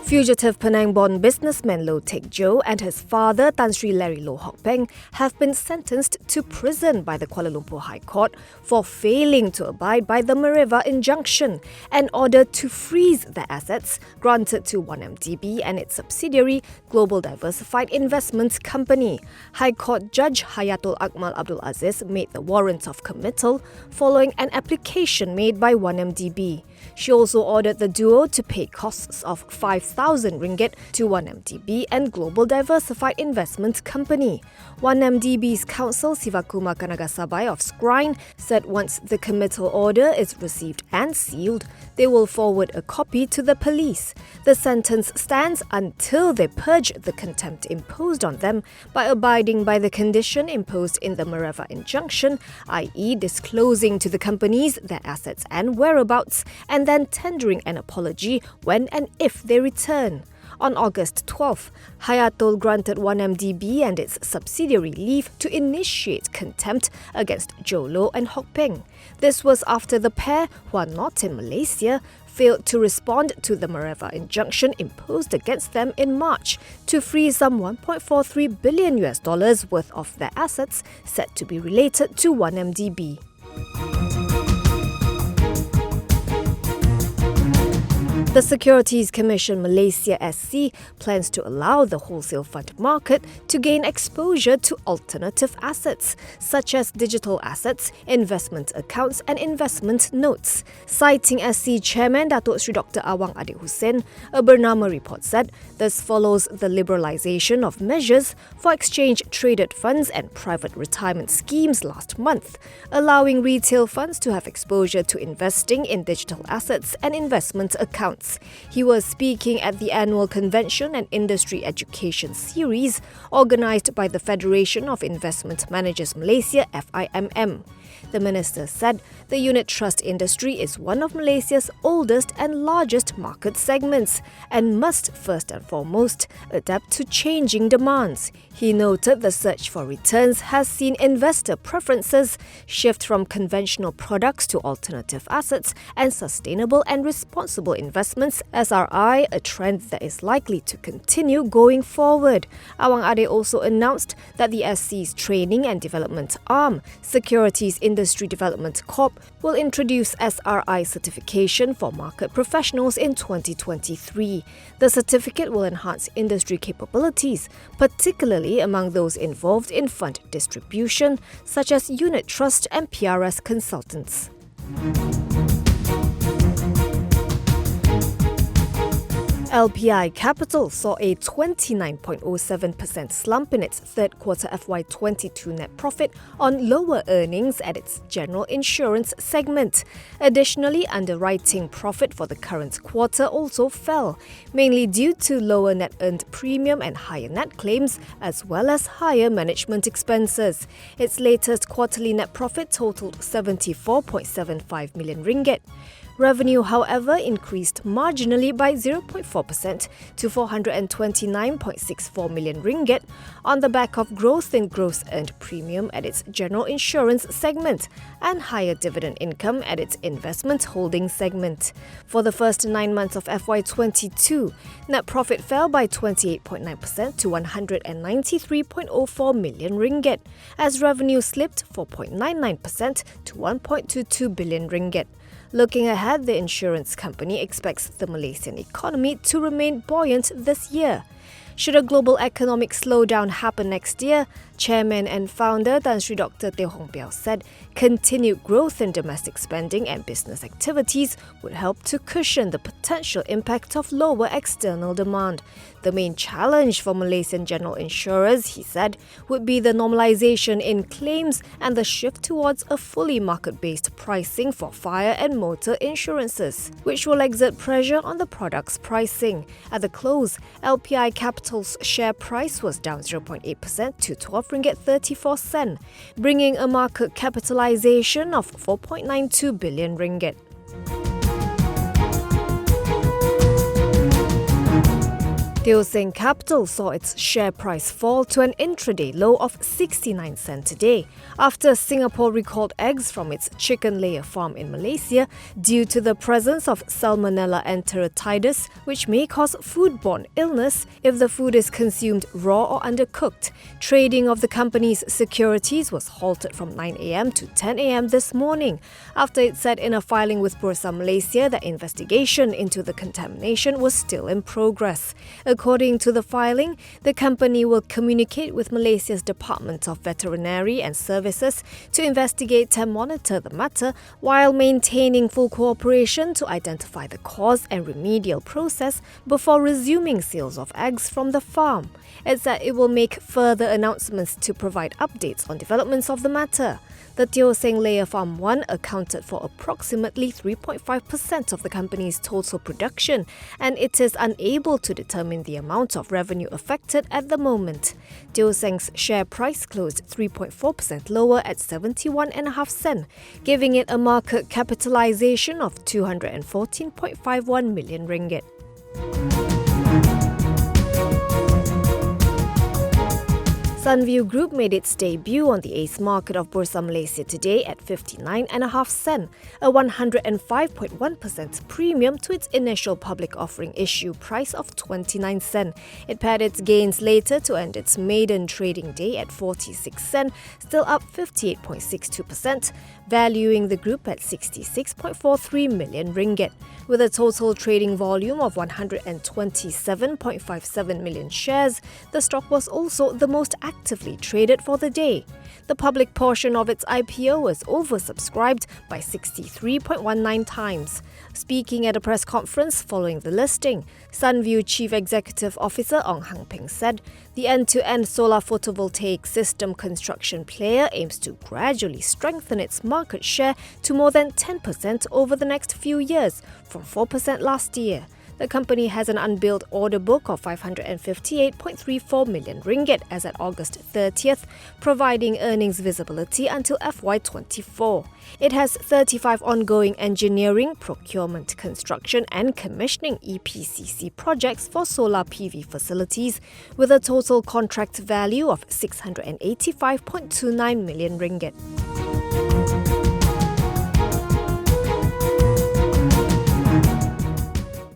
Fugitive Penang-born businessman Low Taek Jho and his father Tan Sri Larry Low Hock Peng have been sentenced to prison by the Kuala Lumpur High Court for failing to abide by the Mareva injunction and ordered to freeze their assets granted to 1MDB and its subsidiary Global Diversified Investments Company. High Court Judge Hayatul Akmal Abdul Aziz made the warrant of committal following an application made by 1MDB. She also ordered the duo to pay costs of 5,000 ringgit to 1MDB and Global Diversified Investment Company. 1MDB's counsel Sivakumar Kanagasabai of Skrine said once the committal order is received and sealed, they will forward a copy to the police. The sentence stands until they purge the contempt imposed on them by abiding by the condition imposed in the Mareva injunction, i.e. disclosing to the companies their assets and whereabouts, and then tendering an apology when and if they return. On August 12, Hayatul granted 1MDB and its subsidiary leave to initiate contempt against Jho Low and Hock Peng. This was after the pair, who are not in Malaysia, failed to respond to the Mareva injunction imposed against them in March to freeze some $1.43 billion worth of their assets said to be related to 1MDB. The Securities Commission Malaysia SC plans to allow the wholesale fund market to gain exposure to alternative assets, such as digital assets, investment accounts and investment notes. Citing SC Chairman Datuk Sri Dr. Awang Adik Hussein, a Bernama report said this follows the liberalization of measures for exchange-traded funds and private retirement schemes last month, allowing retail funds to have exposure to investing in digital assets and investment accounts. He was speaking at the annual Convention and Industry Education Series organised by the Federation of Investment Managers Malaysia FIMM. The minister said the unit trust industry is one of Malaysia's oldest and largest market segments and must first and foremost adapt to changing demands. He noted the search for returns has seen investor preferences shift from conventional products to alternative assets and sustainable and responsible investments (SRI), a trend that is likely to continue going forward. Awang Ade also announced that the SC's training and development arm, Securities Industry Development Corp, will introduce SRI certification for market professionals in 2023. The certificate will enhance industry capabilities, particularly among those involved in fund distribution, such as unit trust and PRS consultants. LPI Capital saw a 29.07% slump in its third quarter FY22 net profit on lower earnings at its general insurance segment. Additionally, underwriting profit for the current quarter also fell, mainly due to lower net earned premium and higher net claims, as well as higher management expenses. Its latest quarterly net profit totaled 74.75 million ringgit. Revenue, however, increased marginally by 0.4% to 429.64 million ringgit on the back of growth in gross earned premium at its general insurance segment and higher dividend income at its investment holding segment. For the first 9 months of FY22, net profit fell by 28.9% to 193.04 million ringgit, as revenue slipped 4.99% to 1.22 billion ringgit. Looking ahead, the insurance company expects the Malaysian economy to remain buoyant this year. Should a global economic slowdown happen next year, Chairman and founder Tan Sri Dr. Teo Seng Capital said continued growth in domestic spending and business activities would help to cushion the potential impact of lower external demand. The main challenge for Malaysian general insurers, he said, would be the normalisation in claims and the shift towards a fully market-based pricing for fire and motor insurances, which will exert pressure on the product's pricing. At the close, LPI Capital's share price was down 0.8% to 12 ringgit 34 cent, bringing a market capitalisation of 4.92 billion ringgit. Teo Seng Capital saw its share price fall to an intraday low of 69 cents today after Singapore recalled eggs from its chicken layer farm in Malaysia due to the presence of Salmonella enteritidis, which may cause foodborne illness if the food is consumed raw or undercooked. Trading of the company's securities was halted from 9 a.m. to 10 a.m. this morning after it said in a filing with Bursa Malaysia that investigation into the contamination was still in progress. According to the filing, the company will communicate with Malaysia's Department of Veterinary and Services to investigate and monitor the matter while maintaining full cooperation to identify the cause and remedial process before resuming sales of eggs from the farm. It said it will make further announcements to provide updates on developments of the matter. The Teo Seng Layer Farm 1 accounted for approximately 3.5% of the company's total production, and it is unable to determine the amount of revenue affected at the moment. Teo Seng's share price closed 3.4% lower at 71.5 cents, giving it a market capitalization of 214.51 million ringgit. Sunview Group made its debut on the ACE market of Bursa Malaysia today at 59.5 cents, a 105.1% premium to its initial public offering issue price of 29 cents. It pared its gains later to end its maiden trading day at 46 cents, still up 58.62%, valuing the group at 66.43 million ringgit. With a total trading volume of 127.57 million shares, the stock was also the most actively traded for the day. The public portion of its IPO was oversubscribed by 63.19 times. Speaking at a press conference following the listing, Sunview Chief Executive Officer Ong Hang Peng said the end-to-end solar photovoltaic system construction player aims to gradually strengthen its market share to more than 10% over the next few years, from 4% last year. The company has an unbilled order book of 558.34 million ringgit as at August 30th, providing earnings visibility until FY24. It has 35 ongoing engineering, procurement, construction and commissioning EPCC projects for solar PV facilities with a total contract value of 685.29 million ringgit.